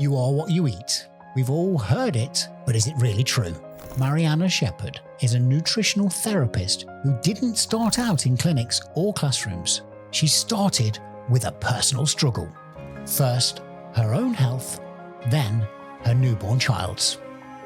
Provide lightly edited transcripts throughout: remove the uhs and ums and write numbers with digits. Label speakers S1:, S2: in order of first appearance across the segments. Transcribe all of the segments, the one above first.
S1: You are what you eat. We've all heard it, but is it really true? Mariana Sheppard is a nutritional therapist who didn't start out in clinics or classrooms. She started with a personal struggle. First, her own health, then her newborn child's.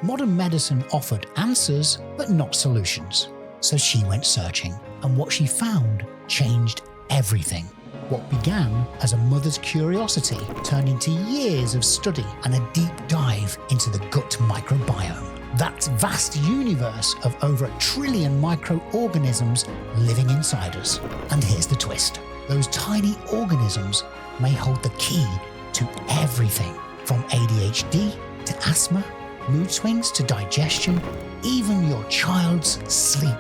S1: Modern medicine offered answers, but not solutions. So she went searching, and what she found changed everything. What began as a mother's curiosity turned into years of study and a deep dive into the gut microbiome. That vast universe of over 1 trillion microorganisms living inside us. And here's the twist. Those tiny organisms may hold the key to everything from ADHD to asthma, mood swings to digestion, even your child's sleep.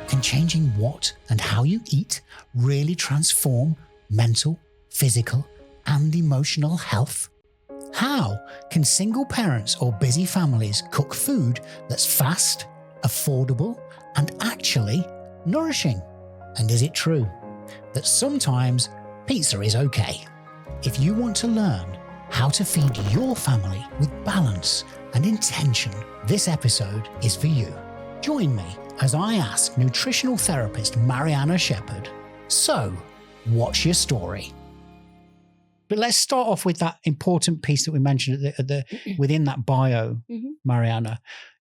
S1: Can changing what and how you eat really transform mental, physical, and emotional health? How can single parents or busy families cook food that's fast, affordable, and actually nourishing? And is it true that sometimes pizza is okay? If you want to learn how to feed your family with balance and intention, this episode is for you. Join me as I ask nutritional therapist Mariana Sheppard, so what's your story? But let's start off with that important piece that we mentioned within that bio, Mariana.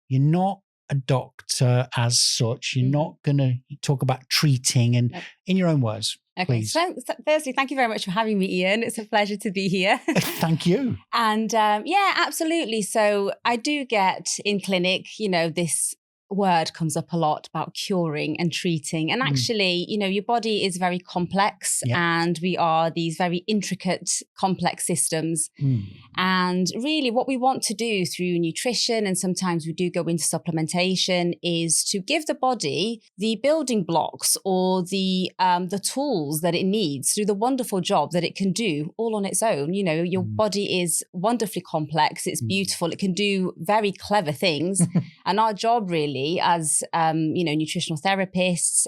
S1: You're not a doctor as such. You're not going to talk about treating and in your own words.
S2: Okay,
S1: please.
S2: so firstly, thank you very much for having me, Ian. It's a pleasure to be here.
S1: Thank you.
S2: And yeah, absolutely. So I do get in clinic, this word comes up a lot about curing and treating. And actually, your body is very complex and we are these very intricate, complex systems. And really what we want to do through nutrition, and sometimes we do go into supplementation, is to give the body the building blocks or the tools that it needs to do the wonderful job that it can do all on its own. Your body is wonderfully complex. It's beautiful. It can do very clever things. And our job really as, nutritional therapists,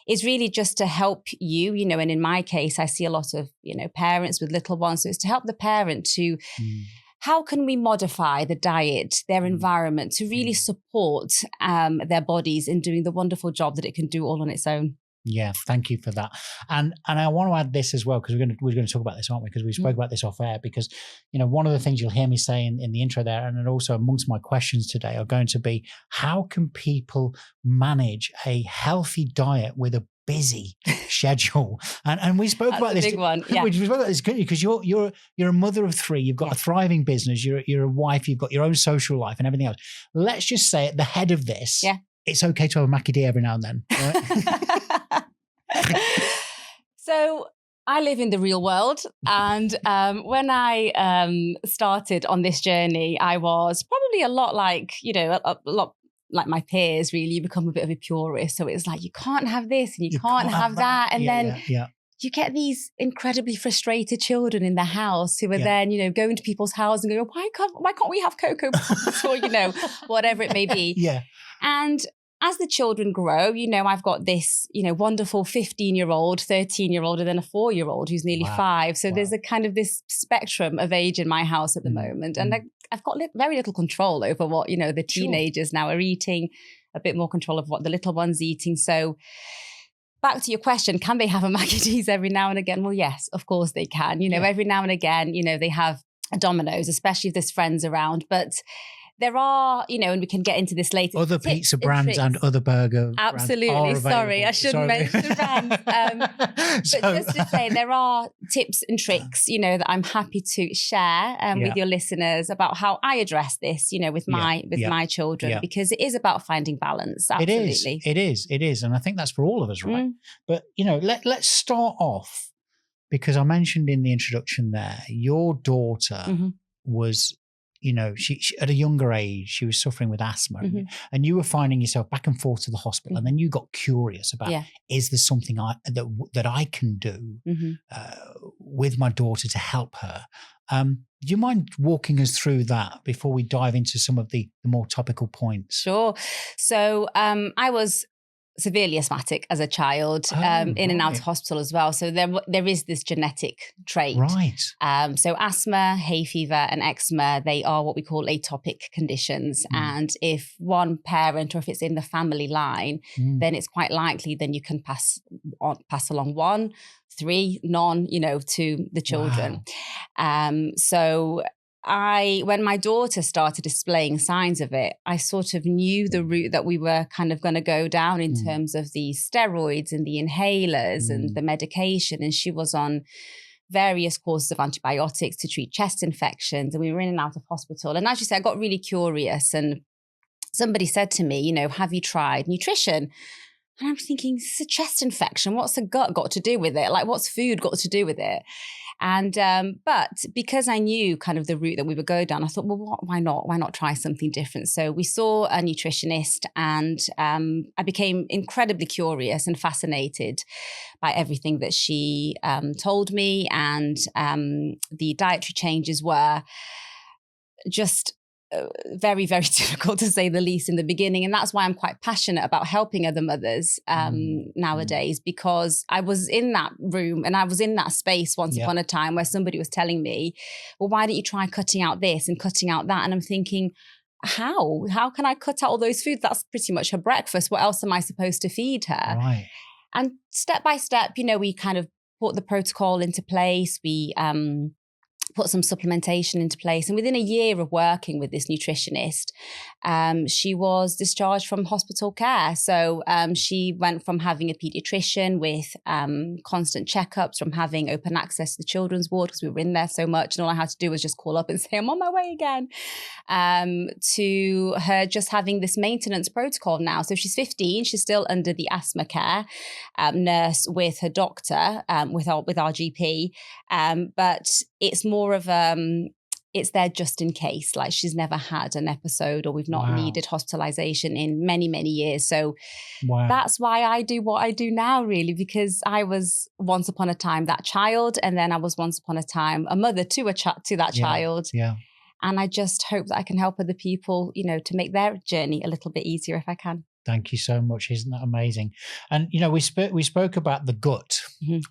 S2: is really just to help you, and in my case, I see a lot of, parents with little ones. So it's to help the parent to, how can we modify the diet, their environment to really support their bodies in doing the wonderful job that it can do all on its own.
S1: Yeah, thank you for that. And I want to add this as well, because we're going to talk about this, aren't we? Because we spoke about this off air, because, one of the things you'll hear me say in the intro there, and then also amongst my questions today are going to be, how can people manage a healthy diet with a busy schedule? And we spoke about this.
S2: Big one. Yeah.
S1: We spoke about this because you're a mother of 3. You've got a thriving business. You're a wife. You've got your own social life and everything else. Let's just say at the head of this, it's okay to have a Mackie D every now and then. Right?
S2: So I live in the real world. And when I started on this journey, I was probably a lot like, a lot like my peers, really. You become a bit of a purist. So it's like, you can't have this and you can't have that. And then you get these incredibly frustrated children in the house who are then, going to people's houses and going, why can't we have Cocoa Pops or, whatever it may be. Yeah. And as the children grow, I've got this, wonderful 15-year-old, 13-year-old, and then a 4-year-old who's nearly 5. So there's a kind of this spectrum of age in my house at the moment. And I've got very little control over what, the teenagers now are eating, a bit more control of what the little one's eating. So back to your question, can they have a Mackie D's every now and again? Well, yes, of course they can. Every now and again, they have a Domino's, especially if there's friends around. But there are, and we can get into this later.
S1: Other pizza brands and other burger
S2: Absolutely.
S1: brands are
S2: Sorry, I shouldn't mention brands. But just to say, there are tips and tricks, that I'm happy to share with your listeners about how I address this, with my children, because it is about finding balance. Absolutely.
S1: It is. And I think that's for all of us, right? But, let's start off, because I mentioned in the introduction there, your daughter was, she at a younger age, she was suffering with asthma, and you were finding yourself back and forth to the hospital, and then you got curious about, is there something that I can do with my daughter to help her? Do you mind walking us through that before we dive into some of the more topical points?
S2: Sure. So I was severely asthmatic as a child, in and out of hospital as well. So there is this genetic trait.
S1: Right.
S2: So asthma, hay fever, and eczema, they are what we call atopic conditions. And if one parent, or if it's in the family line, then it's quite likely then you can pass along 1, 3, none, to the children.
S1: Wow.
S2: So when my daughter started displaying signs of it, I sort of knew the route that we were kind of going to go down in terms of the steroids and the inhalers and the medication. And she was on various courses of antibiotics to treat chest infections. And we were in and out of hospital. And as you said, I got really curious. And somebody said to me, have you tried nutrition? And I was thinking, it's a chest infection. What's the gut got to do with it? Like, what's food got to do with it? And but because I knew kind of the route that we would go down, I thought, well, why not? Why not try something different? So we saw a nutritionist, and I became incredibly curious and fascinated by everything that she told me. And the dietary changes were just very, very difficult, to say the least, in the beginning. And that's why I'm quite passionate about helping other mothers nowadays, because I was in that room and I was in that space once upon a time where somebody was telling me, well, why don't you try cutting out this and cutting out that? And I'm thinking, how can I cut out all those foods? That's pretty much her breakfast. What else am I supposed to feed her?
S1: Right.
S2: And step by step, we kind of put the protocol into place. We put some supplementation into place. And within a year of working with this nutritionist, she was discharged from hospital care. So she went from having a pediatrician with constant checkups, from having open access to the children's ward because we were in there so much. And all I had to do was just call up and say, I'm on my way again, to her just having this maintenance protocol now. So she's 15. She's still under the asthma care nurse with her doctor, with our GP. But it's more of it's there just in case, like she's never had an episode, or we've not needed hospitalization in many, many years. So that's why I do what I do now, really, because I was once upon a time that child, and then I was once upon a time a mother to that child.
S1: Yeah.
S2: And I just hope that I can help other people, to make their journey a little bit easier if I can.
S1: Thank you so much. Isn't that amazing? And we spoke about the gut.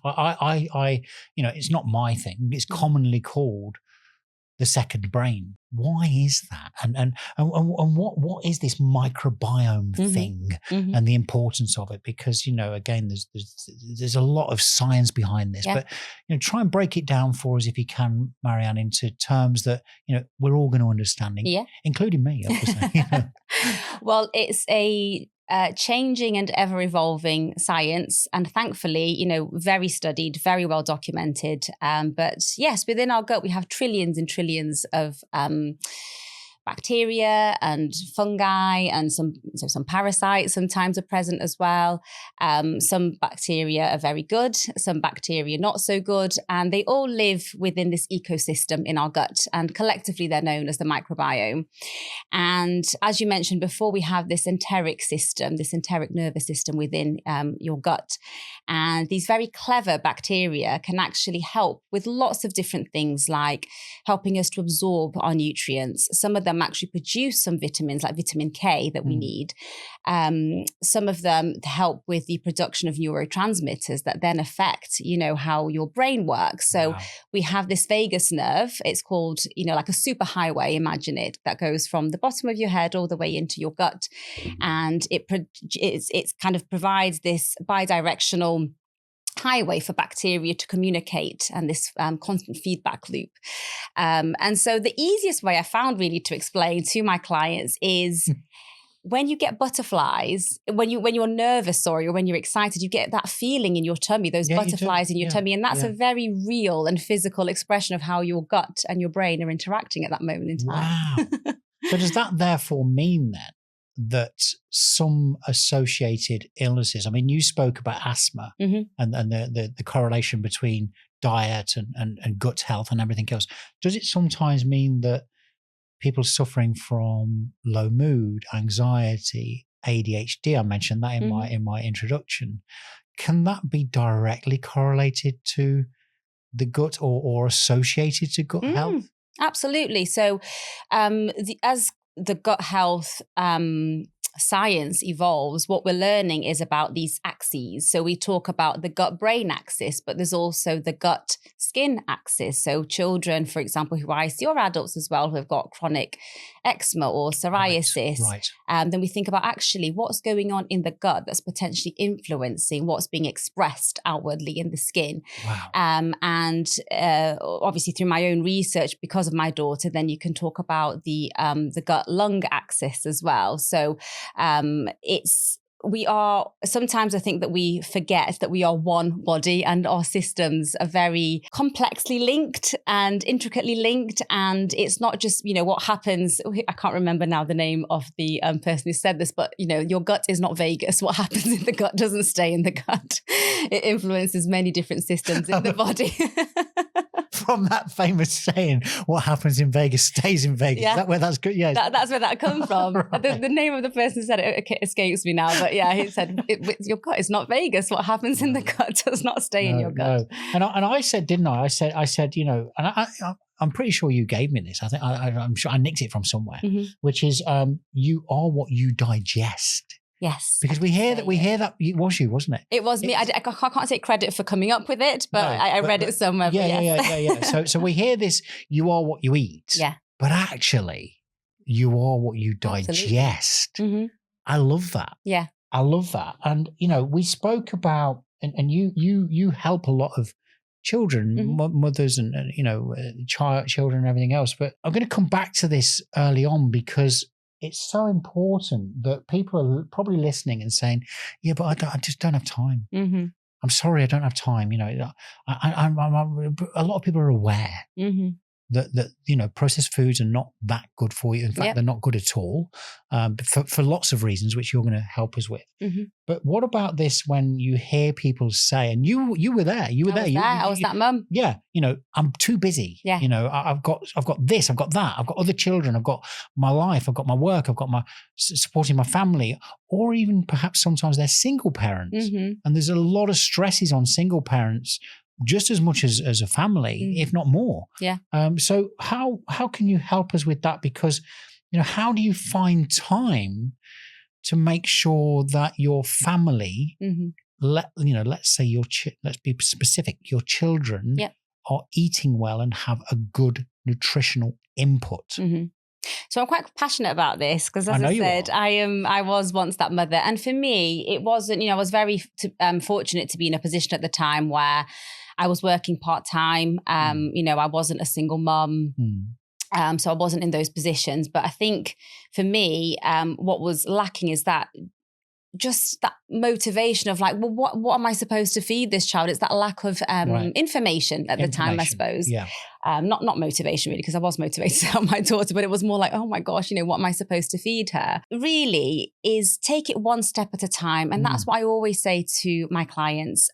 S1: I it's not my thing. It's commonly called the second brain. Why is that? And what is this microbiome thing and the importance of it? Because again, there's a lot of science behind this. But try and break it down for us if you can, Marianne, into terms that we're all going to understand, including me, obviously.
S2: Well, it's a changing and ever-evolving science, and thankfully, very studied, very well documented. But yes, within our gut, we have trillions and trillions of bacteria and fungi, and some parasites sometimes are present as well. Some bacteria are very good, some bacteria not so good, and they all live within this ecosystem in our gut, and collectively they're known as the microbiome. And as you mentioned before, we have this enteric system, this enteric nervous system within your gut. And these very clever bacteria can actually help with lots of different things, like helping us to absorb our nutrients. Some of them actually produce some vitamins, like vitamin K, that we need. Some of them help with the production of neurotransmitters that then affect, how your brain works. So we have this vagus nerve. It's called, like a superhighway, imagine it, that goes from the bottom of your head all the way into your gut. And it kind of provides this bidirectional highway for bacteria to communicate, and this constant feedback loop. And so the easiest way I found really to explain to my clients is when you get butterflies, when you're nervous, or when you're excited, you get that feeling in your tummy, those butterflies in your tummy. And that's a very real and physical expression of how your gut and your brain are interacting at that moment in time.
S1: Wow. So does that therefore mean then that some associated illnesses, I mean, you spoke about asthma and the correlation between diet and gut health and everything else. Does it sometimes mean that people suffering from low mood, anxiety, ADHD, I mentioned that in my introduction, can that be directly correlated to the gut or associated to gut health?
S2: Absolutely. So as the gut health science evolves, what we're learning is about these axes. So we talk about the gut-brain axis, but there's also the gut-skin axis. So children, for example, who I see, or adults as well, who have got chronic eczema or psoriasis,
S1: Right.
S2: then we think about actually what's going on in the gut that's potentially influencing what's being expressed outwardly in the skin.
S1: Wow.
S2: And obviously through my own research, because of my daughter, then you can talk about the gut-lung axis as well. So sometimes I think that we forget that we are one body and our systems are very complexly linked and intricately linked. And it's not just, what happens. I can't remember now the name of the person who said this, but, your gut is not Vegas. What happens in the gut doesn't stay in the gut. It influences many different systems in the body.
S1: From that famous saying, what happens in Vegas stays in Vegas.
S2: Yeah.
S1: Is that where that's good? Yeah.
S2: That's where that comes from.
S1: Right.
S2: The name of the person who said it escapes me now. But yeah, he said, your gut is not Vegas. What happens in the gut does not stay in your gut.
S1: No. And I said, didn't I? I said, and I'm pretty sure you gave me this. I think I'm sure I nicked it from somewhere, which is you are what you digest.
S2: Yes.
S1: Because we hear that it was you, wasn't it?
S2: It was me. I can't take credit for coming up with it, but I read it somewhere.
S1: Yeah. So we hear this, you are what you eat.
S2: Yeah.
S1: But actually, you are what you digest.
S2: Mm-hmm.
S1: I love that.
S2: Yeah.
S1: I love that. And, we spoke about, and you help a lot of children, mothers and children and everything else. But I'm going to come back to this early on because it's so important that people are probably listening and saying, yeah, but I just don't have time.
S2: Mm-hmm.
S1: I'm sorry, I don't have time. A lot of people are aware that processed foods are not that good for you. In fact, they're not good at all for lots of reasons, which you're going to help us with. Mm-hmm. But what about this when you hear people say, and you were there,
S2: I was that mum.
S1: Yeah, I'm too busy.
S2: Yeah.
S1: I've got this, I've got that, I've got other children, I've got my life, I've got my work, I've got my supporting my family, or even perhaps sometimes they're single parents, and there's a lot of stresses on single parents. Just as much as a family, if not more.
S2: Yeah.
S1: So how can you help us with that? Because, how do you find time to make sure that your family, let's say let's be specific, your children are eating well and have a good nutritional input? Mm-hmm.
S2: So I'm quite passionate about this because, as I said, I was once that mother, and for me, it wasn't. I was very fortunate to be in a position at the time where I was working part-time. I wasn't a single mum. So I wasn't in those positions. But I think for me, what was lacking is that just that motivation of like, well, what am I supposed to feed this child? It's that lack of information at the time, I suppose.
S1: Yeah.
S2: Not motivation really, because I was motivated to help my daughter, but it was more like, oh my gosh, what am I supposed to feed her? Really is take it one step at a time. And that's what I always say to my clients.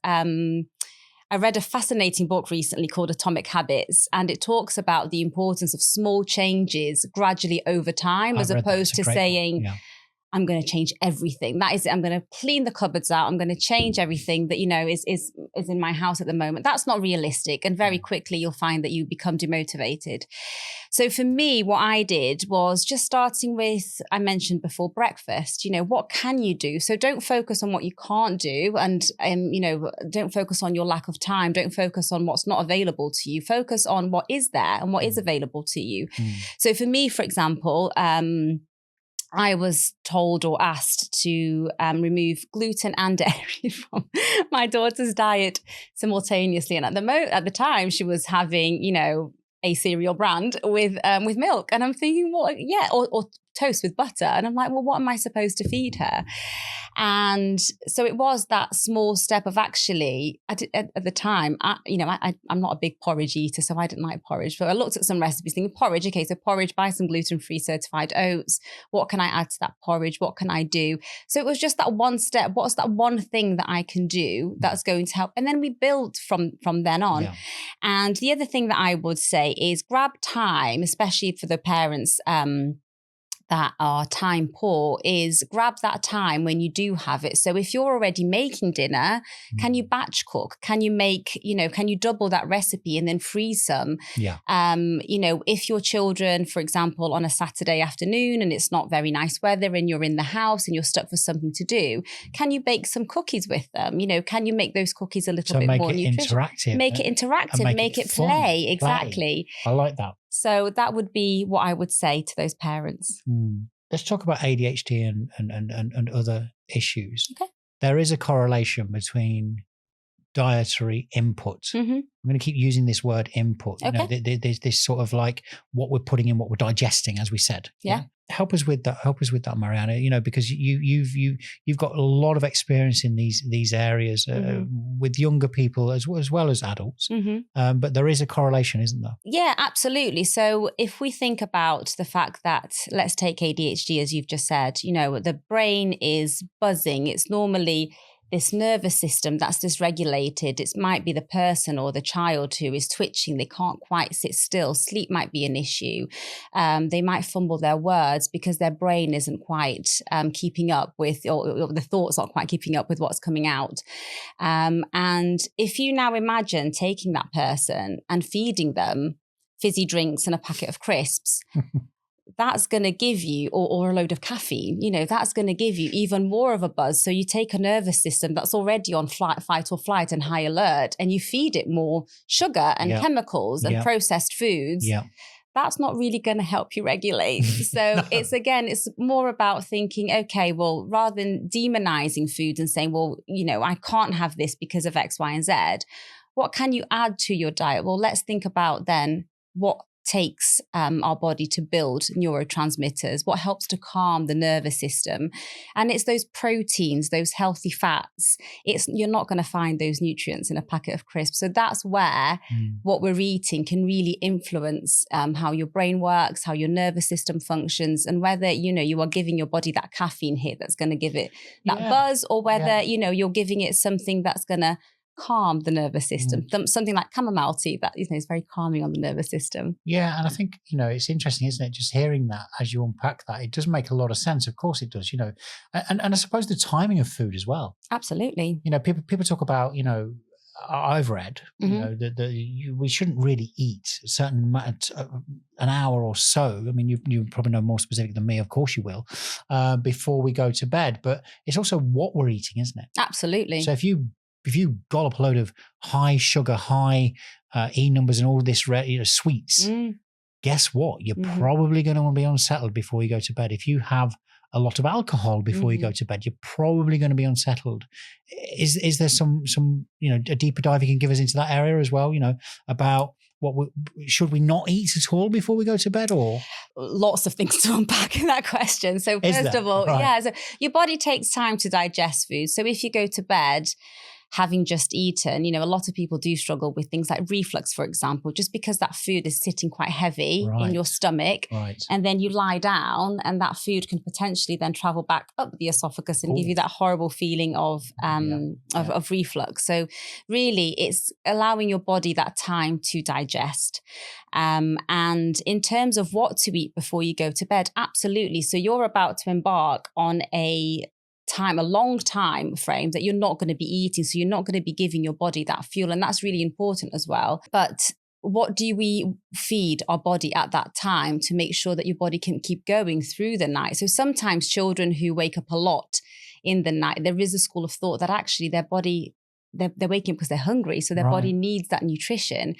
S2: I read a fascinating book recently called Atomic Habits, and it talks about the importance of small changes gradually over time, as opposed to saying, I'm going to change everything. That is it. I'm going to clean the cupboards out. I'm going to change everything that, is in my house at the moment. That's not realistic. And very quickly you'll find that you become demotivated. So for me, what I did was just starting with, I mentioned before, breakfast. What can you do? So don't focus on what you can't do. And, don't focus on your lack of time. Don't focus on what's not available to you. Focus on what is there and what is available to you. So for me, for example, I was told or asked to remove gluten and dairy from my daughter's diet simultaneously. And at the time, she was having, a cereal brand with milk. And I'm thinking, well, yeah, or toast with butter. And I'm like, well, what am I supposed to feed her? And so it was that small step of actually, at the time, I'm not a big porridge eater, so I didn't like porridge. But I looked at some recipes thinking porridge, okay, so porridge, buy some gluten-free certified oats. What can I add to that porridge? What can I do? So it was just that one step. What's that one thing that I can do that's going to help? And then we built from then on. Yeah. And the other thing that I would say is grab time, especially for the parents, that are time poor is grab that time when you do have it. So if you're already making dinner, can you batch cook? Can you make, can you double that recipe and then freeze some?
S1: Yeah.
S2: If your children, for example, on a Saturday afternoon and it's not very nice weather and you're in the house and you're stuck for something to do, can you bake some cookies with them? Can you make those cookies a little bit more nutritious? Make it interactive, make it play. Exactly.
S1: I like that.
S2: So that would be what I would say to those parents.
S1: Let's talk about ADHD and other issues.
S2: Okay.
S1: There is a correlation between dietary input.
S2: Mm-hmm.
S1: I'm going to keep using this word input.
S2: Okay.
S1: There's this sort of like what we're putting in, what we're digesting, as we said.
S2: Yeah.
S1: Help us with that, Mariana. Because you've got a lot of experience in these areas with younger people as well as adults.
S2: Mm-hmm.
S1: But there is a correlation, isn't there?
S2: Yeah, absolutely. So if we think about the fact that, let's take ADHD, as you've just said, the brain is buzzing. It's normally this nervous system that's dysregulated. It might be the person or the child who is twitching. They can't quite sit still. Sleep might be an issue. They might fumble their words because their brain isn't quite keeping up with, or the thoughts aren't quite keeping up with what's coming out. And if you now imagine taking that person and feeding them fizzy drinks and a packet of crisps, that's going to give you, or a load of caffeine, that's going to give you even more of a buzz. So you take a nervous system that's already on fight or flight and high alert, and you feed it more sugar and chemicals and processed foods.
S1: Yeah.
S2: That's not really going to help you regulate. So it's more about thinking, okay, well, rather than demonizing foods and saying, well, I can't have this because of X, Y, and Z, what can you add to your diet? Well, let's think about then what takes our body to build neurotransmitters, what helps to calm the nervous system. And it's those proteins, those healthy fats. You're not going to find those nutrients in a packet of crisps. So that's where what we're eating can really influence how your brain works, how your nervous system functions, and whether, you are giving your body that caffeine hit that's going to give it that buzz, or whether, you're giving it something that's going to calm the nervous system, something like chamomile tea that is very calming on the nervous system.
S1: Yeah, and I think it's interesting, isn't it? Just hearing that as you unpack that, it does make a lot of sense. Of course, it does. And I suppose the timing of food as well.
S2: Absolutely.
S1: People talk about I've read we shouldn't really eat a certain amount, an hour or so. I mean, you probably know more specific than me. Of course, you will before we go to bed. But it's also what we're eating, isn't it?
S2: Absolutely.
S1: So if you dollop a load of high sugar, high E numbers and all this sweets, guess what? You're probably going to want to be unsettled before you go to bed. If you have a lot of alcohol before you go to bed, you're probably going to be unsettled. Is there some a deeper dive you can give us into that area as well? About should we not eat at all before we go to bed, or
S2: lots of things to unpack in that question. So first of all, so your body takes time to digest food. So if you go to bed having just eaten, a lot of people do struggle with things like reflux, for example, just because that food is sitting quite heavy in your stomach.
S1: Right.
S2: And then you lie down and that food can potentially then travel back up the esophagus and give you that horrible feeling of reflux. So really it's allowing your body that time to digest. And in terms of what to eat before you go to bed, absolutely. So you're about to embark on a long time frame that you're not going to be eating. So you're not going to be giving your body that fuel. And that's really important as well. But what do we feed our body at that time to make sure that your body can keep going through the night? So sometimes children who wake up a lot in the night, there is a school of thought that actually their body, they're waking up because they're hungry. So their body needs that nutrition,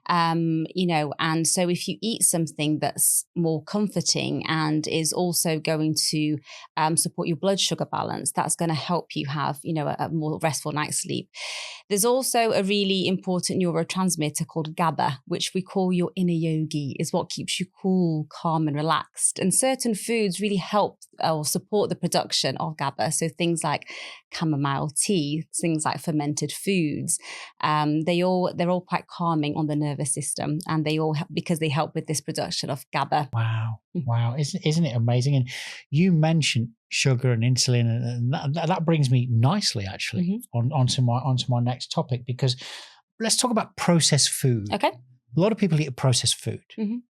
S2: and so if you eat something that's more comforting and is also going to support your blood sugar balance, that's going to help you have, a more restful night's sleep. There's also a really important neurotransmitter called GABA, which we call your inner yogi, is what keeps you cool, calm and relaxed. And certain foods really help or support the production of GABA. So things like chamomile tea, things like fermented foods, they're all quite calming on the nervous system, and they all help because they help with this production of GABA.
S1: Wow, isn't it amazing? And you mentioned sugar and insulin, and that brings me nicely actually onto my next topic, because let's talk about processed food.
S2: Okay.
S1: A lot of people eat processed food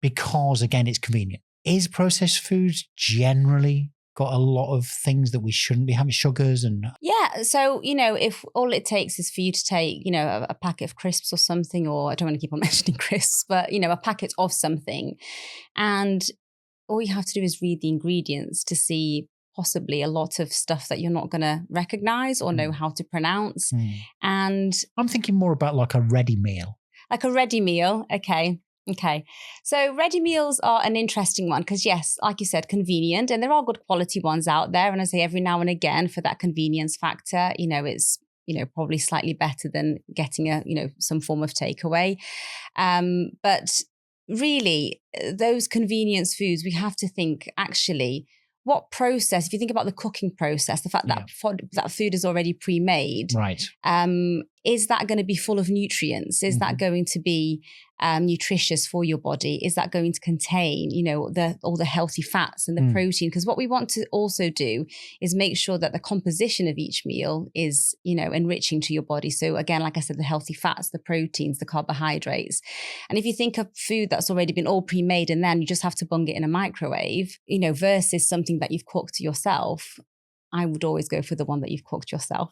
S1: because, again, it's convenient. is processed foods generally got a lot of things that we shouldn't be having, sugars and...
S2: Yeah. So, if all it takes is for you to take, a packet of crisps or something, or I don't want to keep on mentioning crisps, but, a packet of something. And all you have to do is read the ingredients to see possibly a lot of stuff that you're not going to recognize or know how to pronounce. And
S1: I'm thinking more about like a ready meal.
S2: Like a ready meal. Okay. So ready meals are an interesting one because, yes, like you said, convenient, and there are good quality ones out there. And I say every now and again, for that convenience factor, it's, probably slightly better than getting some form of takeaway. But really, those convenience foods, we have to think actually, what process, if you think about the cooking process, the fact that that food is already pre-made,
S1: right?
S2: Is that going to be full of nutrients? Is that going to be nutritious for your body? Is that going to contain, all the healthy fats and the protein? Because what we want to also do is make sure that the composition of each meal is, enriching to your body. So again, like I said, the healthy fats, the proteins, the carbohydrates. And if you think of food that's already been all pre-made and then you just have to bung it in a microwave, versus something that you've cooked yourself, I would always go for the one that you've cooked yourself.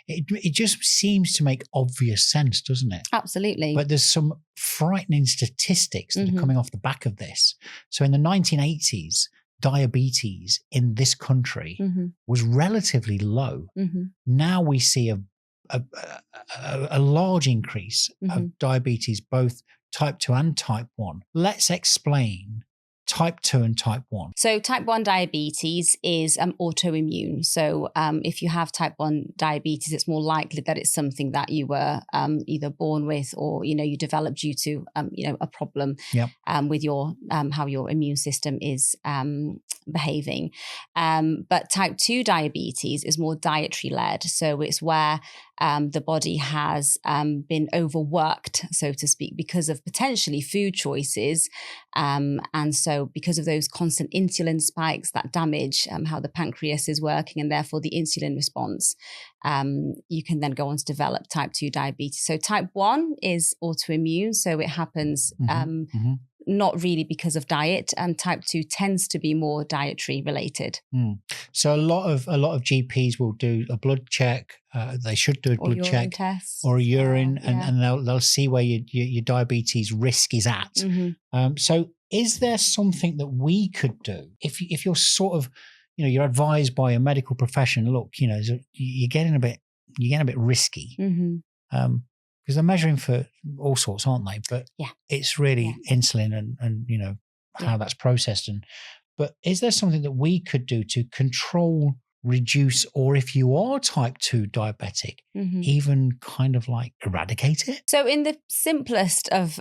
S1: It just seems to make obvious sense, doesn't it?
S2: Absolutely.
S1: But there's some frightening statistics that are coming off the back of this. So in the 1980s, diabetes in this country was relatively low. Now we see a large increase of diabetes, both type 2 and type 1. Let's explain type 2 and type 1.
S2: So type 1 diabetes is autoimmune. So if you have type 1 diabetes, it's more likely that it's something that you were either born with or, you developed due to, a problem with your how your immune system is behaving. But type 2 diabetes is more dietary led. So it's where the body has been overworked, so to speak, because of potentially food choices. And so because of those constant insulin spikes that damage how the pancreas is working and therefore the insulin response, you can then go on to develop type 2 diabetes. So type 1 is autoimmune. So it happens not really because of diet, and type 2 tends to be more dietary related.
S1: So a lot of GPs will do a blood check. They should do a blood check
S2: test,
S1: or a urine, and they'll see where your diabetes risk is at. So is there something that we could do if you're sort of, you're advised by a medical profession? Look, you're getting a bit risky. Because they're measuring for all sorts, aren't they? But it's really insulin and how that's processed. But is there something that we could do to control, reduce, or if you are type 2 diabetic, even kind of like eradicate it?
S2: So in the simplest of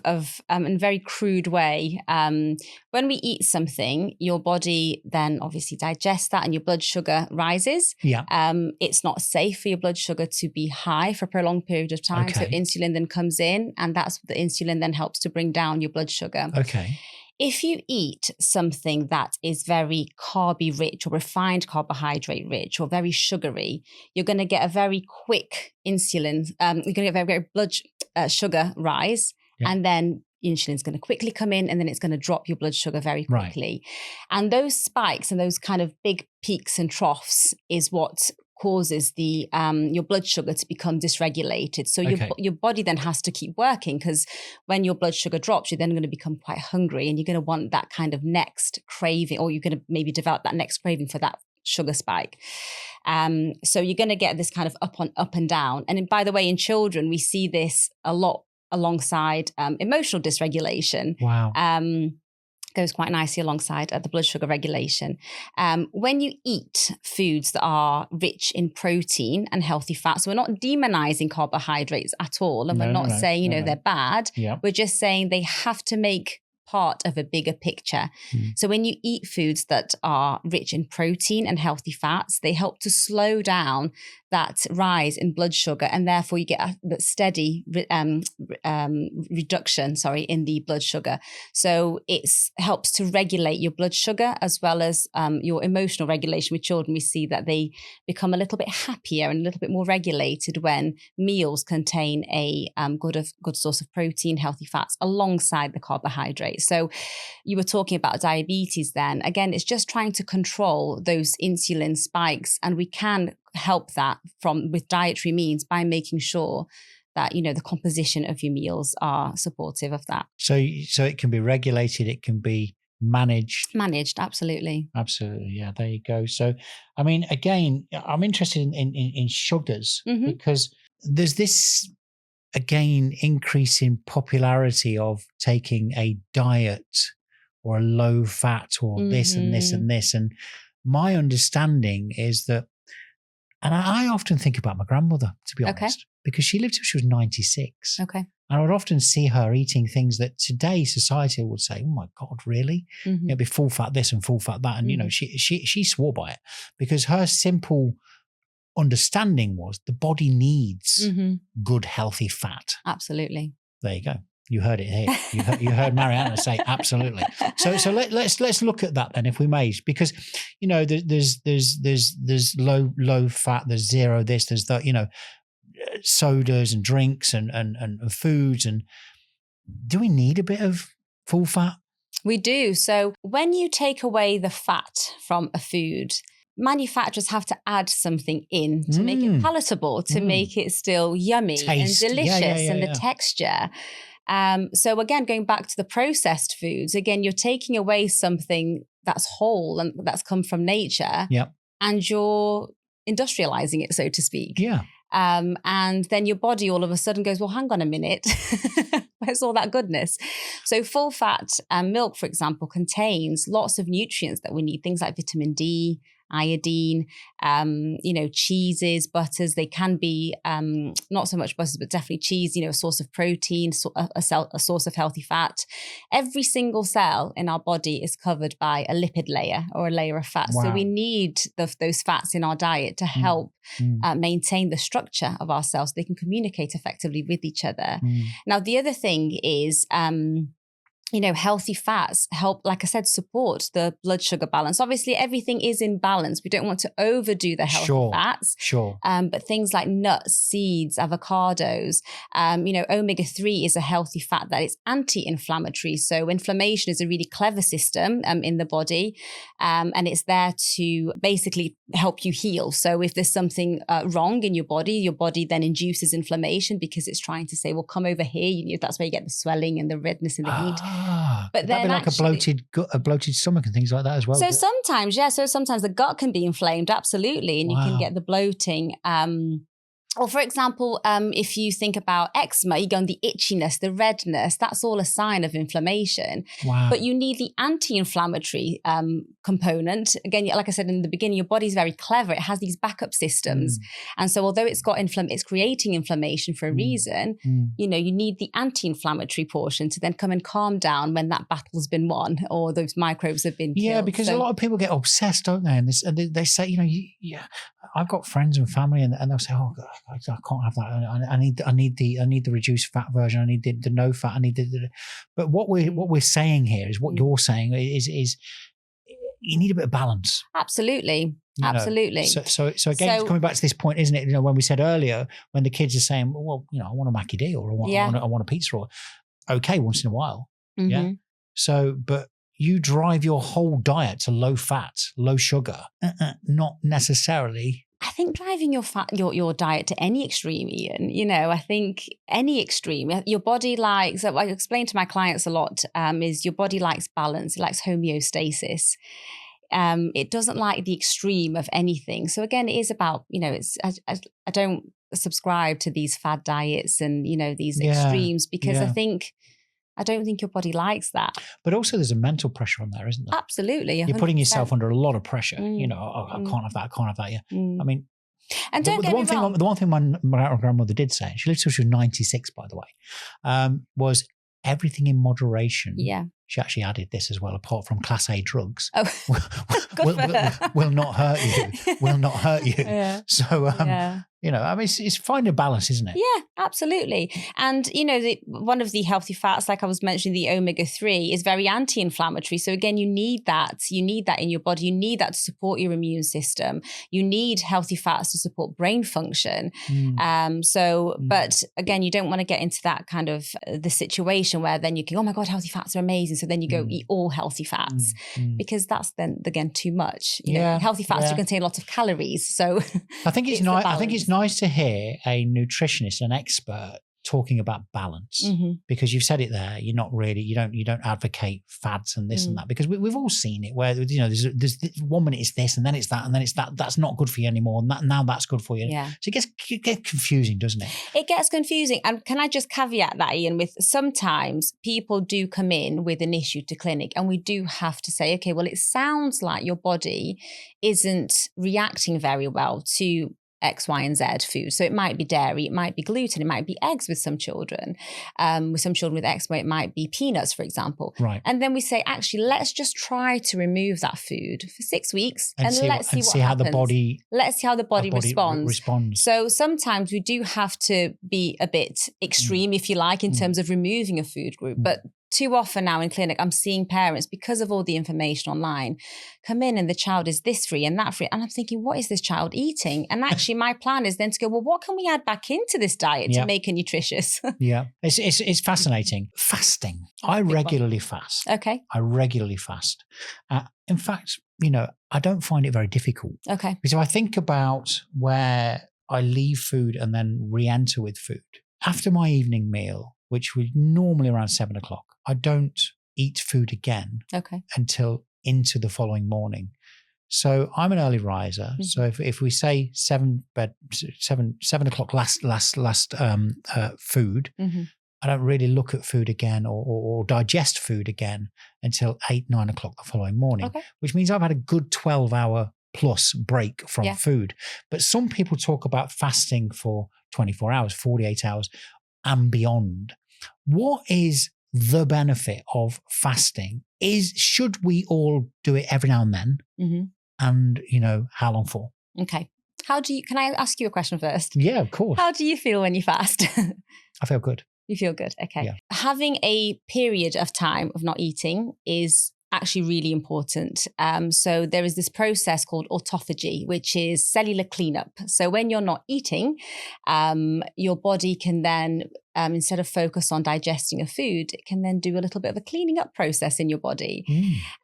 S2: and very crude way, when we eat something, your body then obviously digests that and your blood sugar rises. It's not safe for your blood sugar to be high for a prolonged period of time. So insulin then comes in, and that's the insulin then helps to bring down your blood sugar. If you eat something that is very carby rich or refined carbohydrate rich or very sugary, you're going to get a very quick insulin, you're going to get very blood sugar rise, and then insulin's going to quickly come in, and then it's going to drop your blood sugar very quickly. And those spikes and those kind of big peaks and troughs is what causes the your blood sugar to become dysregulated. So your body then has to keep working, because when your blood sugar drops, you're then going to become quite hungry, and you're going to want that kind of next craving, or you're going to maybe develop that next craving for that sugar spike. So you're going to get this kind of up and down. And by the way, in children, we see this a lot alongside emotional dysregulation. Goes quite nicely alongside the blood sugar regulation. When you eat foods that are rich in protein and healthy fats, so we're not demonizing carbohydrates at all, and we're not saying they're bad. We're just saying they have to make part of a bigger picture. So when you eat foods that are rich in protein and healthy fats, they help to slow down that rise in blood sugar, and therefore you get that steady reduction, in the blood sugar. So it helps to regulate your blood sugar as well as your emotional regulation. With children, we see that they become a little bit happier and a little bit more regulated when meals contain a good source of protein, healthy fats alongside the carbohydrates. So you were talking about diabetes then. Again, it's just trying to control those insulin spikes, and we can help that with dietary means by making sure that, the composition of your meals are supportive of that.
S1: So it can be regulated, it can be managed.
S2: Managed, absolutely.
S1: Absolutely, yeah, there you go. So, I mean, again, I'm interested in sugars because there's this, again, increase in popularity of taking a diet or a low fat or this and this and this. And my understanding is that, and I often think about my grandmother, to be honest, because she lived till she was 96.
S2: Okay.
S1: And I would often see her eating things that today society would say, oh my God, really? It'd be full fat this and full fat that. And, she swore by it because her simple understanding was the body needs good, healthy fat.
S2: Absolutely.
S1: There you go. You heard it here. You heard Mariana say absolutely. So let's look at that then, if we may, because there's low fat, there's zero this, there's that, sodas and drinks and foods. And do we need a bit of full fat?
S2: We do. So when you take away the fat from a food, manufacturers have to add something in to make it palatable, to make it still yummy and delicious and the texture. So again, going back to the processed foods, again, you're taking away something that's whole and that's come from nature, and you're industrializing it, so to speak.
S1: Yeah.
S2: And then your body all of a sudden goes, well, hang on a minute, where's all that goodness? So full fat milk, for example, contains lots of nutrients that we need, things like vitamin D, iodine, cheeses, butters. They can be not so much butters, but definitely cheese, a source of protein, a source of healthy fat. Every single cell in our body is covered by a lipid layer or a layer of fat. Wow. So we need those fats in our diet to help maintain the structure of our cells so they can communicate effectively with each other. Now, the other thing is healthy fats help, like I said, support the blood sugar balance. Obviously, everything is in balance. We don't want to overdo the healthy fats.
S1: Sure.
S2: But things like nuts, seeds, avocados, omega-3 is a healthy fat that is anti-inflammatory. So inflammation is a really clever system in the body, and it's there to basically help you heal. So if there's something wrong in your body then induces inflammation because it's trying to say, well, come over here. That's where you get the swelling and the redness and the heat.
S1: But then like a bloated stomach and things like that as well.
S2: So sometimes, So sometimes the gut can be inflamed, absolutely, and you can get the bloating. Or for example, if you think about eczema, you go on the itchiness, the redness, that's all a sign of inflammation.
S1: Wow.
S2: But you need the anti-inflammatory component. Again, like I said in the beginning, your body's very clever. It has these backup systems. And so although it's creating inflammation for a reason, you need the anti-inflammatory portion to then come and calm down when that battle's been won or those microbes have been killed.
S1: Yeah, because a lot of people get obsessed, don't they? And they say, I've got friends and family and they'll say, oh God, I can't have that. I need the reduced fat version. I need the no fat. I need the. But what we're saying here is what you're saying is you need a bit of balance.
S2: Absolutely. Absolutely.
S1: So again, it's coming back to this point, isn't it? When we said earlier, when the kids are saying, well, I want a Mackie D or I want a pizza or okay, once in a while. Yeah. So, but you drive your whole diet to low fat, low sugar, not necessarily.
S2: I think driving your diet to any extreme, Ian, I think any extreme, your body likes, so I explain to my clients a lot, is your body likes balance, it likes homeostasis. It doesn't like the extreme of anything. So again, it is about, I don't subscribe to these fad diets and, these extremes because I don't think your body likes that. But
S1: also there's a mental pressure on there, isn't there?
S2: Absolutely. 100%.
S1: You're putting yourself under a lot of pressure. I can't have that. I can't have that. Yeah. I mean,
S2: and don't get me wrong.
S1: The one thing my grandmother did say, she lived till she was 96, by the way, was everything in moderation.
S2: Yeah.
S1: she actually added this as well, apart from class A drugs,
S2: Oh,
S1: will not hurt you, will not hurt you.
S2: Yeah.
S1: So, I mean, it's finding a balance, isn't it?
S2: Yeah, absolutely. And, one of the healthy fats, like I was mentioning, the omega-3 is very anti-inflammatory. So again, you need that. You need that in your body. You need that to support your immune system. You need healthy fats to support brain function. But again, you don't want to get into that kind of the situation where then you can, oh my God, healthy fats are amazing. So then you go eat all healthy fats because that's then, again, too much. Healthy fats do contain lots of calories. So
S1: I think it's nice. I think it's nice to hear a nutritionist, an expert, talking about balance, because you've said it there. You're not really, you don't advocate fads and this and that, because we've all seen it where there's 1 minute it's this and then it's that and then it's that. That's not good for you anymore, and now that's good for you.
S2: Yeah.
S1: So it gets confusing, doesn't it?
S2: It gets confusing. And can I just caveat that, Ian, with sometimes people do come in with an issue to clinic, and we do have to say, okay, well, it sounds like your body isn't reacting very well to X, Y, and Z food. So it might be dairy, it might be gluten, it might be eggs with some children. With some children with eczema, it might be peanuts, for example.
S1: Right.
S2: And then we say, actually, let's just try to remove that food for 6 weeks and let's see what happens. Let's see how the body responds. So sometimes we do have to be a bit extreme, if you like, in terms of removing a food group. But too often now in clinic, I'm seeing parents, because of all the information online, come in and the child is this free and that free. And I'm thinking, what is this child eating? And actually my plan is then to go, well, what can we add back into this diet to make it nutritious?
S1: Yeah, it's fascinating. Fasting. I regularly fast.
S2: Okay.
S1: I regularly fast. In fact, I don't find it very difficult.
S2: Okay.
S1: Because if I think about where I leave food and then re-enter with food, after my evening meal, which was normally around 7 o'clock, I don't eat food again until into the following morning. So I'm an early riser. So if we say 7 o'clock last food, I don't really look at food again or digest food again until 8, 9 o'clock the following morning, which means I've had a good 12-hour plus break from food. But some people talk about fasting for 24 hours, 48 hours and beyond. What is the benefit of fasting? Should we all do it every now and then? And, how long for?
S2: Okay. Can I ask you a question first?
S1: Yeah, of course.
S2: How do you feel when you fast?
S1: I feel good.
S2: You feel good. Okay.
S1: Yeah.
S2: Having a period of time of not eating is actually really important. So there is this process called autophagy, which is cellular cleanup. So when you're not eating, your body can then, instead of focus on digesting a food, it can then do a little bit of a cleaning up process in your body.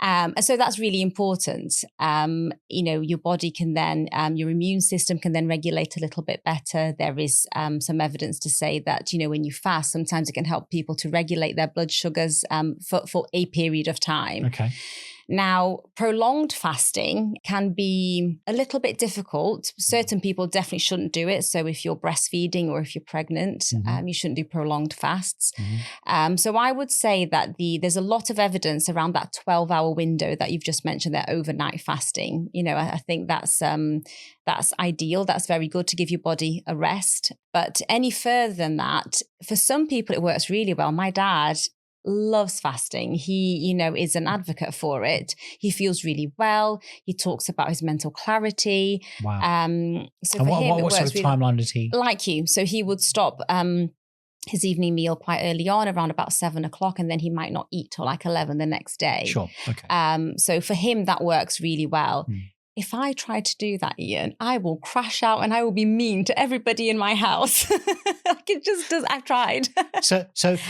S2: And so that's really important. Your body can then, your immune system can then regulate a little bit better. There is some evidence to say that, when you fast, sometimes it can help people to regulate their blood sugars for a period of time.
S1: Okay.
S2: Now, prolonged fasting can be a little bit difficult. Certain people definitely shouldn't do it. So if you're breastfeeding or if you're pregnant, you shouldn't do prolonged fasts. So I would say that there's a lot of evidence around that 12-hour window that you've just mentioned, that overnight fasting. I think that's ideal. That's very good to give your body a rest. But any further than that, for some people, it works really well. My dad loves fasting. He, is an advocate for it. He feels really well. He talks about his mental clarity.
S1: Wow.
S2: So for him,
S1: what sort of timeline does he?
S2: Like you. So he would stop his evening meal quite early on, around about 7 o'clock, and then he might not eat till like 11 the next day.
S1: Sure. Okay.
S2: So for him, that works really well. If I try to do that, Ian, I will crash out and I will be mean to everybody in my house. Like it just does. I've tried. So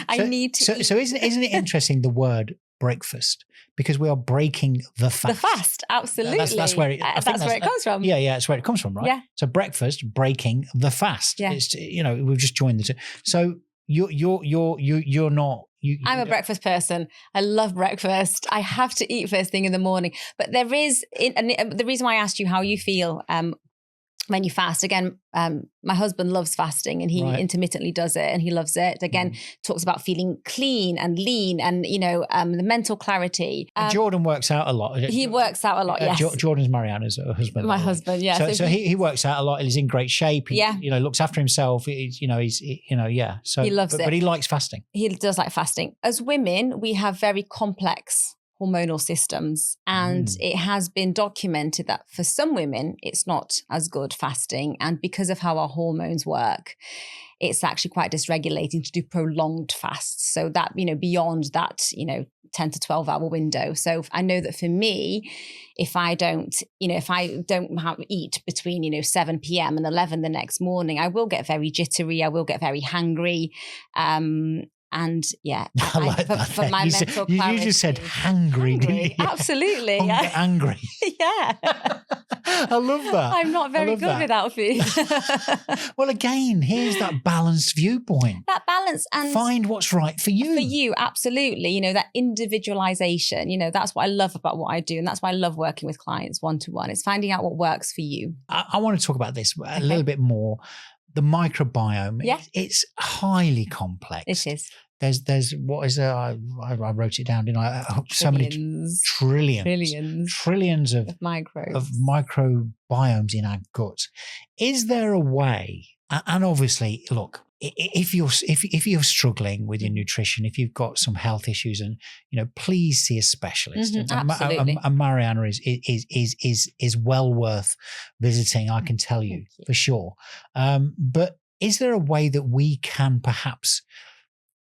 S2: I need to.
S1: So isn't it interesting, the word breakfast, because we are breaking the fast.
S2: The fast, absolutely.
S1: That's where it.
S2: That's where it comes from.
S1: Yeah, that's where it comes from, right?
S2: Yeah.
S1: So breakfast, breaking the fast.
S2: Yeah.
S1: It's, we've just joined the two. So you're not.
S2: I'm a breakfast person. I love breakfast. I have to eat first thing in the morning. But there is, and the reason why I asked you how you feel when you fast, again, my husband loves fasting and he intermittently does it and he loves it. Again, talks about feeling clean and lean and, the mental clarity.
S1: Jordan works out a lot.
S2: He works out a lot, yes.
S1: Jordan's Mariana's husband.
S2: My husband, yeah.
S1: So he works out a lot. He's in great shape. He, looks after himself. So
S2: he loves it.
S1: But he likes fasting.
S2: He does like fasting. As women, we have very complex hormonal systems. And it has been documented that for some women, it's not as good fasting. And because of how our hormones work, it's actually quite dysregulating to do prolonged fasts. So that, beyond that, 10 to 12 hour window. So I know that for me, if I don't eat between, 7 p.m. and 11 the next morning, I will get very jittery. I will get very hangry. And yeah,
S1: I like that.
S2: For my mental clarity.
S1: You just said hangry, didn't you?
S2: Absolutely.
S1: Yeah. Angry.
S2: Yeah.
S1: I love that.
S2: I'm not very good without food.
S1: Well, again, here's that balanced viewpoint.
S2: That balance and
S1: find what's right for you.
S2: For you, absolutely. That individualization, that's what I love about what I do. And that's why I love working with clients one-to-one. It's finding out what works for you.
S1: I want to talk about this a little bit more. The microbiome, it's highly complex.
S2: It is.
S1: There's what is there? I wrote it down, didn't I? So many trillions of
S2: microbes,
S1: of microbiomes in our gut. Is there a way? And obviously, look, if you're struggling with your nutrition, if you've got some health issues, and please see a specialist.
S2: Absolutely.
S1: And Mariana is well worth visiting. I can tell you for sure. But is there a way that we can perhaps?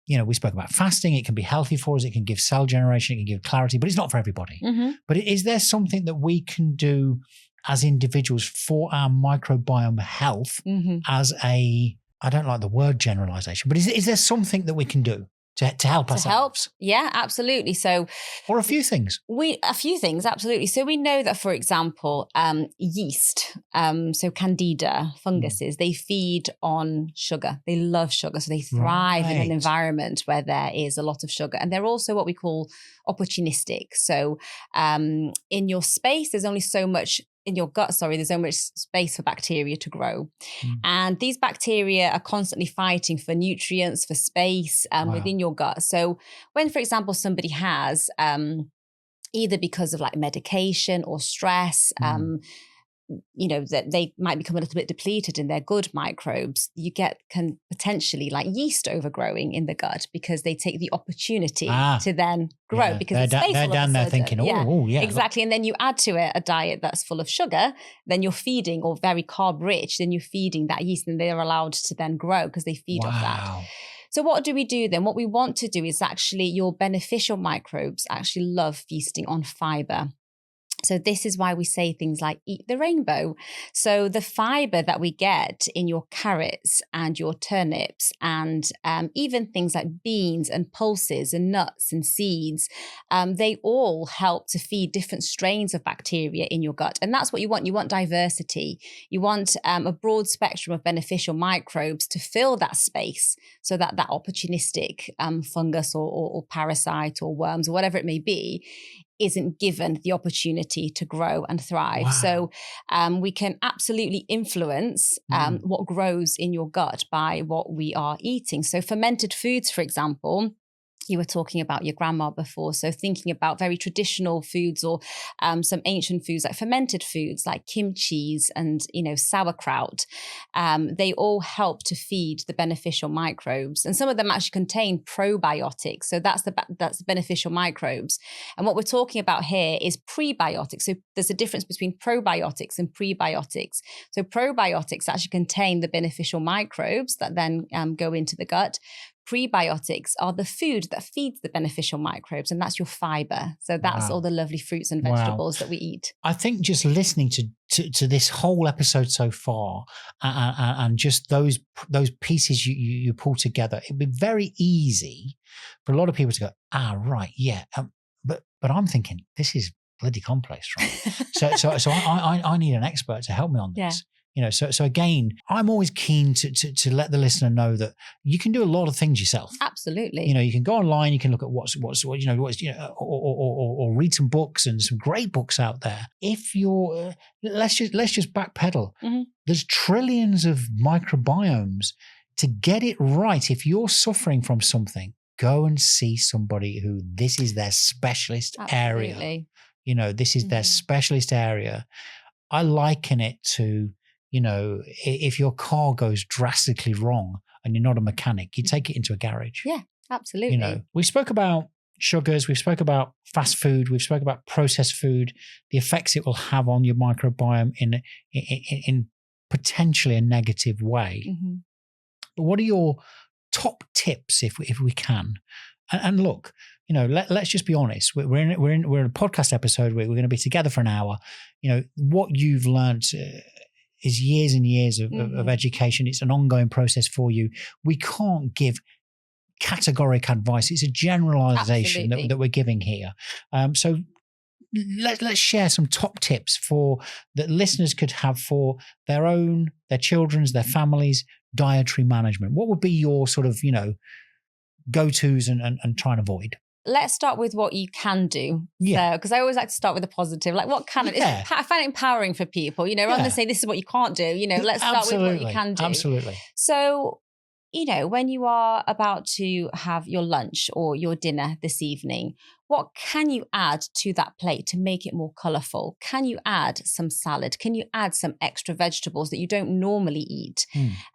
S1: We spoke about fasting. It can be healthy for us. It can give cell generation. It can give clarity, but it's not for everybody. But is there something that we can do as individuals for our microbiome health as I don't like the word generalization, but is there something that we can do to help ourselves?
S2: Yeah, absolutely. So,
S1: or a few things.
S2: A few things, absolutely. So we know that, for example, yeast, so candida funguses, they feed on sugar. They love sugar. So they thrive in an environment where there is a lot of sugar. And they're also what we call opportunistic. So in your space, there's only so much in your gut, there's so much space for bacteria to grow. And these bacteria are constantly fighting for nutrients, for space within your gut. So when, for example, somebody has, either because of like medication or stress, that they might become a little bit depleted in their good microbes, can potentially like yeast overgrowing in the gut because they take the opportunity to then grow because
S1: they're down there thinking,
S2: exactly. And then you add to it a diet that's full of sugar, then you're feeding, or very carb rich, then you're feeding that yeast and they're allowed to then grow because they feed off that. So what do we do then? What we want to do is actually your beneficial microbes actually love feasting on fiber. So this is why we say things like eat the rainbow. So the fiber that we get in your carrots and your turnips and even things like beans and pulses and nuts and seeds, they all help to feed different strains of bacteria in your gut. And that's what you want. You want diversity. You want a broad spectrum of beneficial microbes to fill that space so that opportunistic fungus or parasite or worms or whatever it may be isn't given the opportunity to grow and thrive. So we can absolutely influence what grows in your gut by what we are eating. So fermented foods, for example, you were talking about your grandma before. So thinking about very traditional foods or some ancient foods like fermented foods like kimchi and, sauerkraut, they all help to feed the beneficial microbes. And some of them actually contain probiotics. So that's the beneficial microbes. And what we're talking about here is prebiotics. So there's a difference between probiotics and prebiotics. So probiotics actually contain the beneficial microbes that then go into the gut. Prebiotics are the food that feeds the beneficial microbes, and that's your fiber. So that's all the lovely fruits and vegetables that we eat.
S1: I think just listening to this whole episode so far, and just those pieces you pull together, it'd be very easy for a lot of people to go, but I'm thinking this is bloody complex, right? so I need an expert to help me on this. So again, I'm always keen to let the listener know that you can do a lot of things yourself.
S2: Absolutely.
S1: You can go online, you can look at what's or read some books, and some great books out there. If you're let's just backpedal.
S2: Mm-hmm.
S1: There's trillions of microbiomes. To get it right, if you're suffering from something, go and see somebody who this is their specialist area. This is their specialist area. I liken it to, if your car goes drastically wrong and you're not a mechanic, you take it into a garage.
S2: Yeah, absolutely.
S1: We spoke about sugars, we've spoke about fast food, we've spoke about processed food, the effects it will have on your microbiome in potentially a negative way.
S2: Mm-hmm.
S1: But what are your top tips if we can? And look, let's just be honest. We're in a podcast episode where we're going to be together for an hour. What you've learned is years and years of education. It's an ongoing process for you. We can't give categorical advice. It's a generalization that we're giving here. So let's share some top tips that listeners could have for their children's, their families' dietary management. What would be your sort of, go-tos and try and avoid?
S2: Let's start with what you can do.
S1: Yeah.
S2: Because I always like to start with the positive. Like, what can I find it empowering for people, rather than say this is what you can't do, let's start with what you can do.
S1: Absolutely.
S2: So, when you are about to have your lunch or your dinner this evening, what can you add to that plate to make it more colourful? Can you add some salad? Can you add some extra vegetables that you don't normally eat?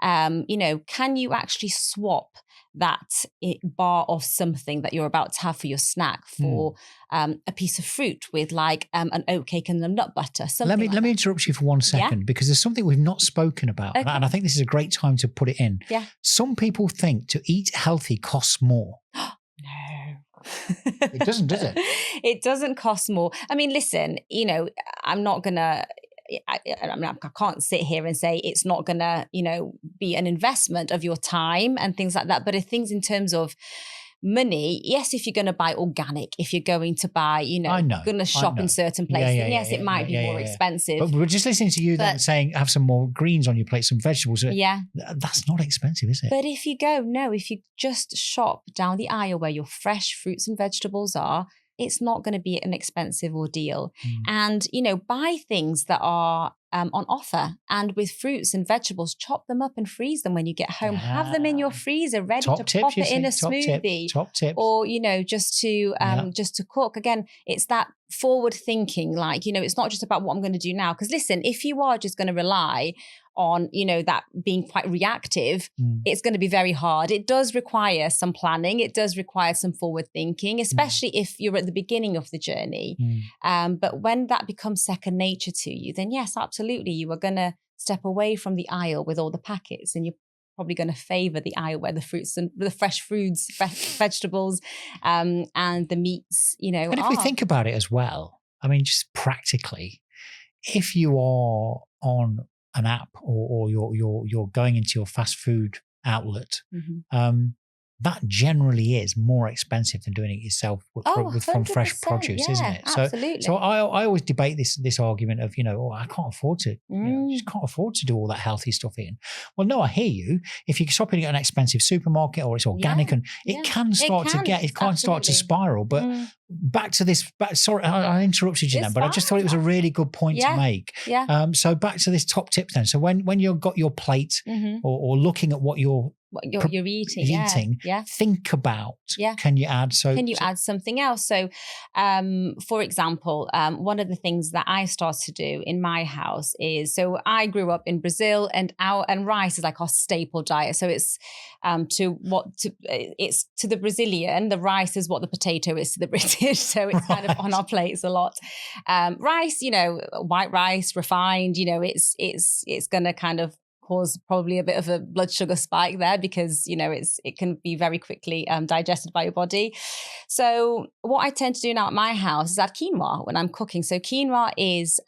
S2: Can you actually swap that bar of something that you're about to have for your snack for a piece of fruit with like an oatcake and a nut butter? Let me
S1: interrupt you for 1 second because there's something we've not spoken about, and I think this is a great time to put it in.
S2: Yeah.
S1: Some people think to eat healthy costs more.
S2: No.
S1: It doesn't, does it?
S2: It doesn't cost more. I mean, listen, I'm not going to, I can't sit here and say it's not going to, be an investment of your time and things like that. But if things in terms of money, yes, if you're going to buy organic, if you're going to buy, going to shop in certain places, it might be more expensive.
S1: But we're just listening to you then saying have some more greens on your plate, some vegetables.
S2: Yeah.
S1: That's not expensive, is it?
S2: But if you just shop down the aisle where your fresh fruits and vegetables are, it's not going to be an expensive ordeal. And, buy things that are on offer. And with fruits and vegetables, chop them up and freeze them when you get home. Have them in your freezer ready to pop it in a smoothie.
S1: Top tip.
S2: Or, just to cook. Again, it's that forward thinking, it's not just about what I'm going to do now. Because listen, if you are just going to rely on, that being quite reactive, it's going to be very hard. It does require some planning. It does require some forward thinking, especially if you're at the beginning of the journey. But when that becomes second nature to you, then yes, absolutely, you are going to step away from the aisle with all the packets, and you're probably going to favor the aisle where the fruits and the fresh fruits, vegetables, and the meats, And
S1: if we think about it as well, I mean, just practically, if you are on an app or you're going into your fast food outlet, that generally is more expensive than doing it yourself from fresh produce, isn't it?
S2: Absolutely.
S1: So I always debate this argument of, I can't afford to, just can't afford to do all that healthy stuff in. Well, no, I hear you. If you're shopping at an expensive supermarket or it's organic, and it can start to spiral. But back to this. Sorry, I interrupted you then, but I just thought it was a really good point to make.
S2: Yeah.
S1: So back to this top tip then. So when you've got your plate or looking at what you're eating, think about, can you add add something else?
S2: So for example, one of the things that I started to do in my house is, so I grew up in Brazil, and rice is like our staple diet. So it's it's to the Brazilian, the rice is what the potato is to the British. So it's kind of on our plates a lot. Rice, white rice, refined, it's going to kind of cause probably a bit of a blood sugar spike there, because it can be very quickly digested by your body. So what I tend to do now at my house is add quinoa when I'm cooking. So quinoa is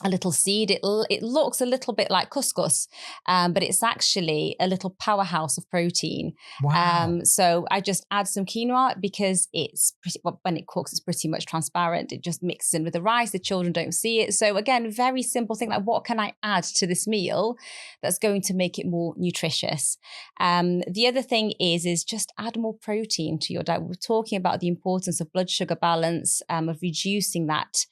S2: a little seed. It looks a little bit like couscous, but it's actually a little powerhouse of protein.
S1: Wow.
S2: So I just add some quinoa because when it cooks, it's pretty much transparent. It just mixes in with the rice. The children don't see it. So again, very simple thing, like what can I add to this meal that's going to make it more nutritious? The other thing is just add more protein to your diet. We're talking about the importance of blood sugar balance, of reducing that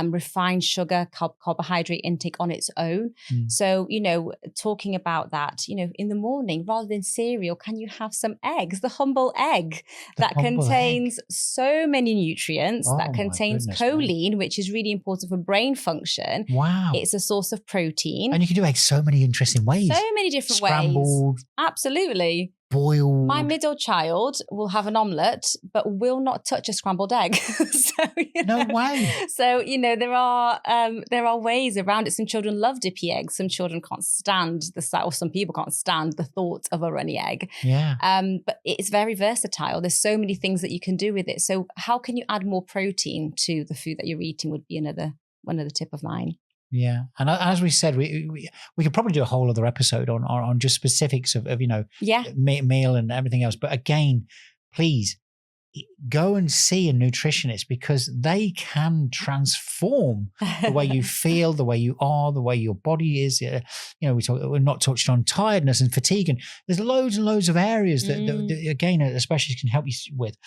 S2: refined sugar, carbohydrate intake on its own. So, talking about that, in the morning, rather than cereal, can you have some eggs? The humble egg that contains so many nutrients, that contains choline, which is really important for brain function.
S1: Wow.
S2: It's a source of protein.
S1: And you can do eggs so many interesting ways.
S2: So many different
S1: Scrambled,
S2: ways. Absolutely.
S1: Boiled.
S2: My middle child will have an omelette, but will not touch a scrambled egg.
S1: No way.
S2: So, there are ways around it. Some children love dippy eggs. Some children can't stand the sight, or some people can't stand the thought of a runny egg.
S1: Yeah.
S2: But it's very versatile. There's so many things that you can do with it. So how can you add more protein to the food that you're eating would be one other tip of mine.
S1: Yeah, and as we said, we could probably do a whole other episode on just specifics of meal and everything else. But again, please go and see a nutritionist, because they can transform the way you feel, the way you are, the way your body is. We're not touched on tiredness and fatigue, and there's loads and loads of areas that again a specialist can help you with.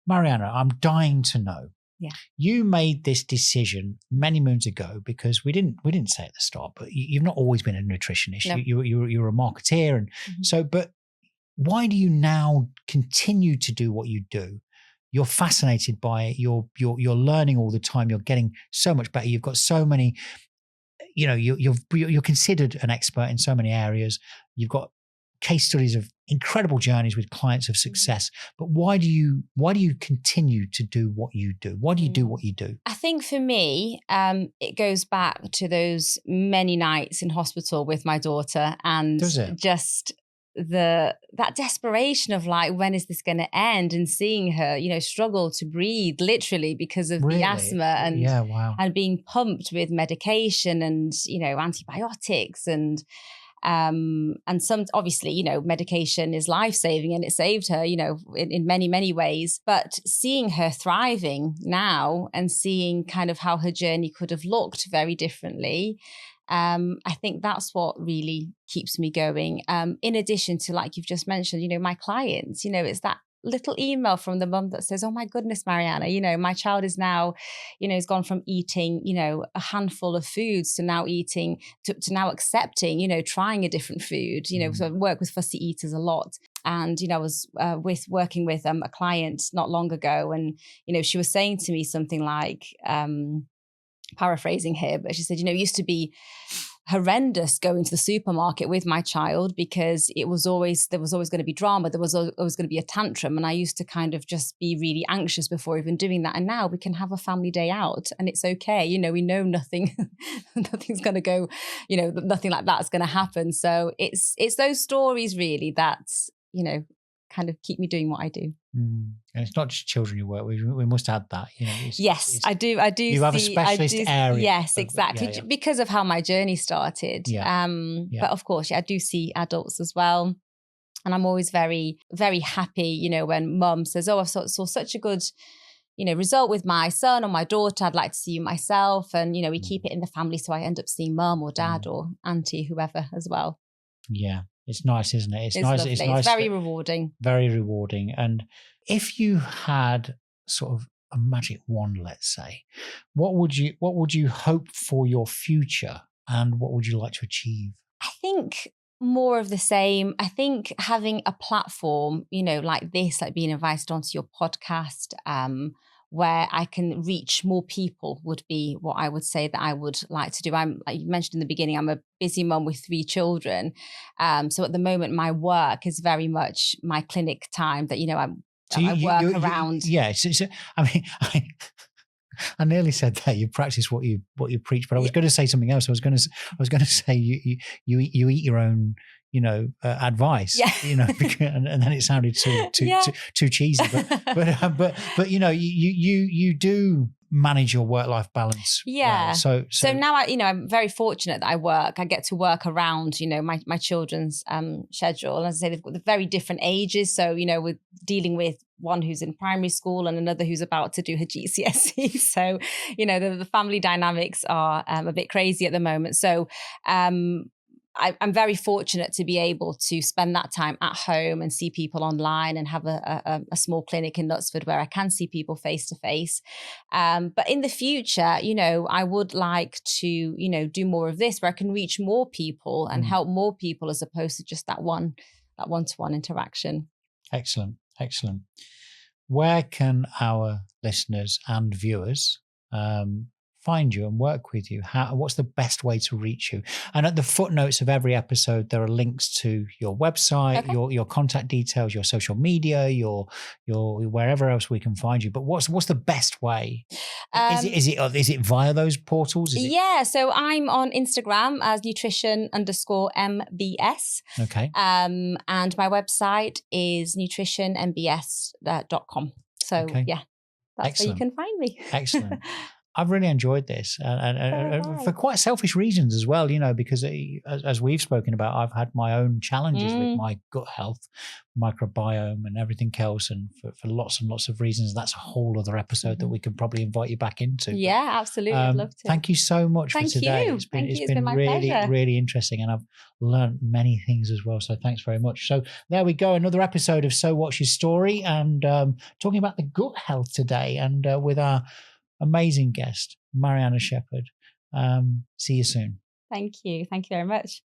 S1: Mariana, I'm dying to know.
S2: Yeah.
S1: You made this decision many moons ago, because we didn't say at the start, but you've not always been a nutritionist.
S2: No.
S1: You're a marketeer, and so. But why do you now continue to do what you do? You're fascinated by it. You're learning all the time. You're getting so much better. You've got so many. You're considered an expert in so many areas. You've got case studies of incredible journeys with clients of success. But why do you continue to do what you do? Why do you do what you do?
S2: I think for me, it goes back to those many nights in hospital with my daughter, and just that desperation of like, when is this going to end? And seeing her, struggle to breathe literally because of the asthma, and and being pumped with medication and antibiotics and some, obviously, medication is life-saving, and it saved her, in many, many ways. But seeing her thriving now, and seeing kind of how her journey could have looked very differently, I think that's what really keeps me going. In addition to, like you've just mentioned, my clients, it's that little email from the mum that says, oh my goodness, Mariana, my child is now, has gone from eating, a handful of foods to now eating, to now accepting, trying a different food, so I work with fussy eaters a lot. And, I was working with a client not long ago, and, she was saying to me something like, paraphrasing here, but she said, it used to be horrendous going to the supermarket with my child, because there was always going to be drama. There was always going to be a tantrum. And I used to kind of just be really anxious before even doing that. And now we can have a family day out and it's okay. We know nothing's going to go, nothing like that's going to happen. So it's those stories really that, kind of keep me doing what I do.
S1: And it's not just children you work with. We must add that.
S2: Yes, I do. You
S1: have a specialist area.
S2: Yes, exactly. Because of how my journey started. But of course, I do see adults as well. And I'm always very, very happy, when mum says, oh, I saw such a good, result with my son or my daughter. I'd like to see you myself. And, we keep it in the family. So I end up seeing mum or dad or auntie, whoever as well.
S1: Yeah. It's nice, isn't it? It's nice.
S2: Lovely.
S1: It's nice.
S2: It's very rewarding.
S1: Very rewarding. And if you had sort of a magic wand, let's say, what would you hope for your future, and what would you like to achieve?
S2: I think more of the same. I think having a platform, like this, like being invited onto your podcast, where I can reach more people would be what I would say that I would like to do. I'm, like you mentioned in the beginning, I'm a busy mum with 3 children. So at the moment, my work is very much my clinic time that, I work around.
S1: I nearly said that you practice what you preach, but I was going to say something else. I was going to say you eat your own, advice, and then it sounded too cheesy. But you do manage your work-life balance.
S2: Yeah.
S1: Well.
S2: So now I'm very fortunate that I get to work around, my children's schedule. As I say, they've got the very different ages. So, we're dealing with one who's in primary school and another who's about to do her GCSE. So, the family dynamics are a bit crazy at the moment. So, I'm very fortunate to be able to spend that time at home and see people online and have a small clinic in Knutsford where I can see people face to face. But in the future, I would like to, do more of this where I can reach more people and help more people as opposed to just that one-to-one interaction.
S1: Excellent. Where can our listeners and viewers find you and work with you? What's the best way to reach you? And at the footnotes of every episode, there are links to your website, your contact details, your social media, your wherever else we can find you. But what's the best way? Is it via those portals?
S2: Yeah, so I'm on Instagram as nutrition_MBS.
S1: Okay.
S2: And my website is nutritionmbs.com. So yeah, that's where you can find me.
S1: Excellent. I've really enjoyed this and for quite selfish reasons as well, because as we've spoken about, I've had my own challenges with my gut health, microbiome and everything else. And for lots and lots of reasons, that's a whole other episode that we can probably invite you back into.
S2: Yeah, absolutely. I'd love to.
S1: Thank you so much for today. It's been my really, pleasure. Really interesting. And I've learned many things as well. So thanks very much. So there we go. Another episode of So What's Your Story and talking about the gut health today and with our amazing guest, Mariana Sheppard. See you soon.
S2: Thank you. Thank you very much.